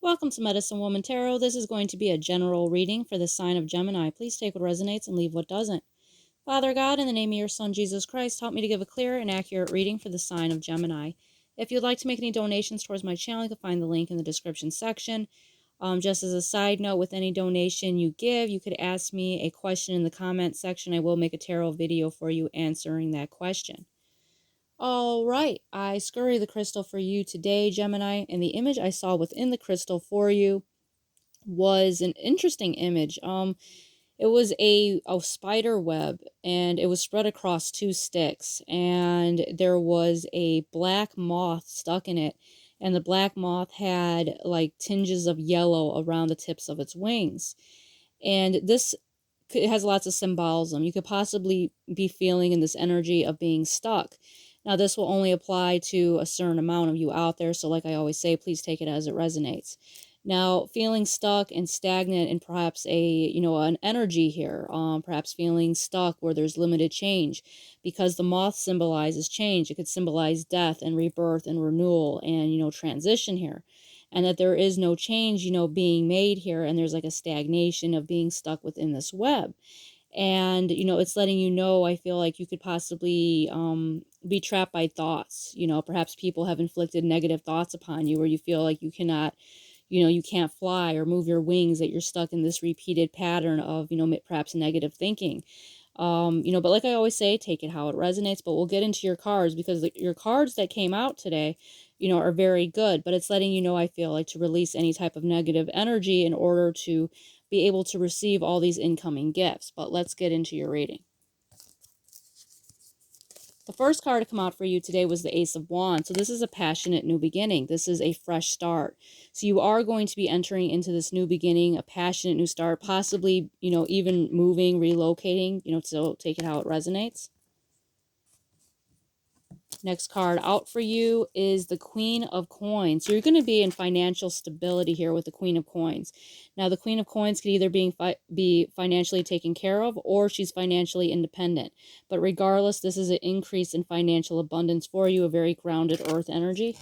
Welcome to Medicine Woman Tarot. This is going to be a general reading for the sign of Gemini. Please take what resonates and leave what doesn't. Father God, in the name of your Son, Jesus Christ, help me to give a clear and accurate reading for the sign of Gemini. If you'd like to make any donations towards my channel, you can find the link in the description section. Just as a side note, with any donation you give, you could ask me a question in the comment section. I will make a tarot video for you answering that question. All right, I scurry the crystal for you today, Gemini, and the image I saw within the crystal for you was an interesting image. It was a spider web, and it was spread across two sticks, and there was a black moth stuck in it, and the black moth had like tinges of yellow around the tips of its wings. And this it has lots of symbolism. You could possibly be feeling in this energy of being stuck. Now, this will only apply to a certain amount of you out there, so like I always say, please take it as it resonates. Now, feeling stuck and stagnant and perhaps an energy here, perhaps feeling stuck where there's limited change, because the moth symbolizes change. It could symbolize death and rebirth and renewal and, transition here. And that there is no change, being made here, and there's like a stagnation of being stuck within this web. And, it's letting you know, I feel like you could possibly be trapped by thoughts. Perhaps people have inflicted negative thoughts upon you, where you feel like you cannot, you can't fly or move your wings, that you're stuck in this repeated pattern of, perhaps negative thinking. But like I always say, take it how it resonates. But we'll get into your cards, because your cards that came out today, are very good. But it's letting you know, I feel like, to release any type of negative energy in order to be able to receive all these incoming gifts. But let's get into your reading. The first card to come out for you today was the Ace of Wands. So this is a passionate new beginning. This is a fresh start. So you are going to be entering into this new beginning, a passionate new start, possibly, even moving, relocating, so take it how it resonates. Next card out for you is the Queen of Coins. So you're going to be in financial stability here with the Queen of Coins. Now, the Queen of Coins could either be financially taken care of, or she's financially independent. But regardless, this is an increase in financial abundance for you, a very grounded earth energy.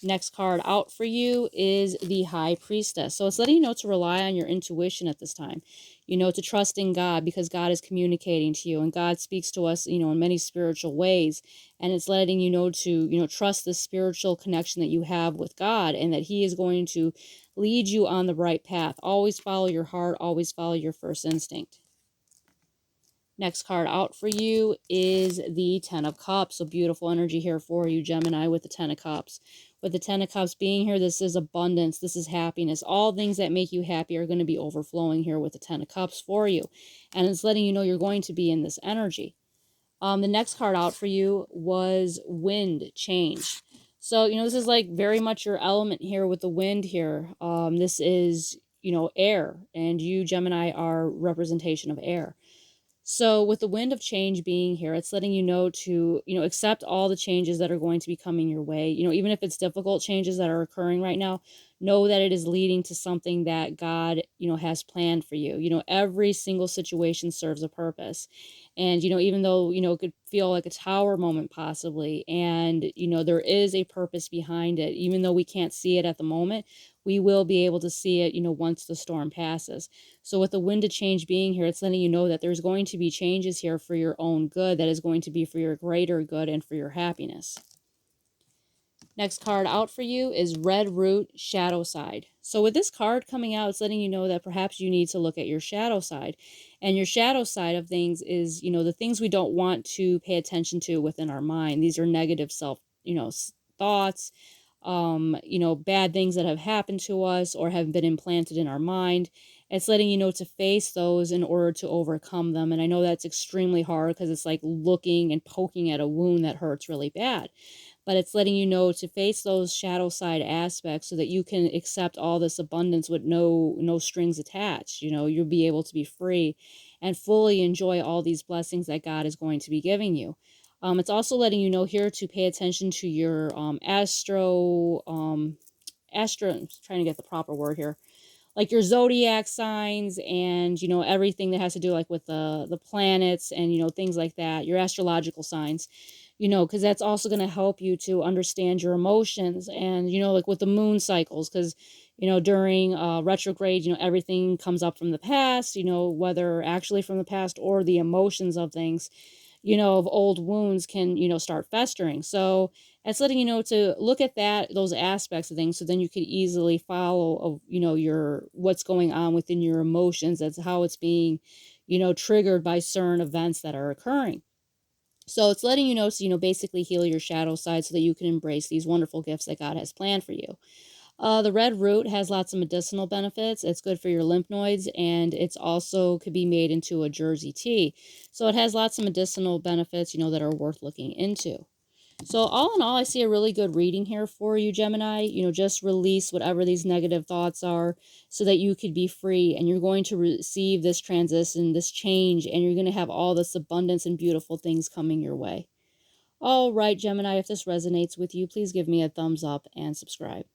Next card out for you is the High Priestess. So it's letting you know to rely on your intuition at this time. To trust in God, because God is communicating to you, and God speaks to us, in many spiritual ways. And it's letting you know to, trust the spiritual connection that you have with God, and that He is going to lead you on the right path. Always follow your heart. Always follow your first instinct. Next card out for you is the Ten of Cups. So beautiful energy here for you, Gemini, with the Ten of Cups. With the Ten of Cups being here, this is abundance. This is happiness. All things that make you happy are going to be overflowing here with the Ten of Cups for you. And it's letting you know you're going to be in this energy. The next card out for you was Wind Change. So, this is like very much your element here with the wind here. This is, air. And you, Gemini, are representation of air. So with the wind of change being here, it's letting you know to, accept all the changes that are going to be coming your way. Even if it's difficult changes that are occurring right now, know that it is leading to something that God, has planned for you. Every single situation serves a purpose. And, even though, it could feel like a tower moment possibly, and, there is a purpose behind it, even though we can't see it at the moment, we will be able to see it, once the storm passes. So with the wind of change being here, it's letting you know that there's going to be changes here for your own good, that is going to be for your greater good and for your happiness. Next card out for you is Red Root Shadow Side. So with this card coming out, it's letting you know that perhaps you need to look at your shadow side. And your shadow side of things is, the things we don't want to pay attention to within our mind. These are negative thoughts, bad things that have happened to us or have been implanted in our mind. It's letting you know to face those in order to overcome them. And I know that's extremely hard, because it's like looking and poking at a wound that hurts really bad. But it's letting you know to face those shadow side aspects so that you can accept all this abundance with no strings attached. You'll be able to be free and fully enjoy all these blessings that God is going to be giving you. It's also letting you know here to pay attention to your I'm trying to get the proper word here, like your zodiac signs, and everything that has to do like with the planets and things like that, your astrological signs. because that's also going to help you to understand your emotions. And, like with the moon cycles, because, during retrograde, everything comes up from the past, whether actually from the past or the emotions of things, of old wounds can, start festering. So it's letting you know to look at those aspects of things, so then you could easily follow, what's going on within your emotions. That's how it's being, triggered by certain events that are occurring. So it's letting you know, so, basically heal your shadow side so that you can embrace these wonderful gifts that God has planned for you. The red root has lots of medicinal benefits. It's good for your lymph nodes, and it's also could be made into a Jersey tea. So it has lots of medicinal benefits, that are worth looking into. So all in all, I see a really good reading here for you, Gemini. Just release whatever these negative thoughts are so that you could be free, and you're going to receive this transition, this change, and you're going to have all this abundance and beautiful things coming your way. All right, Gemini, if this resonates with you, please give me a thumbs up and subscribe.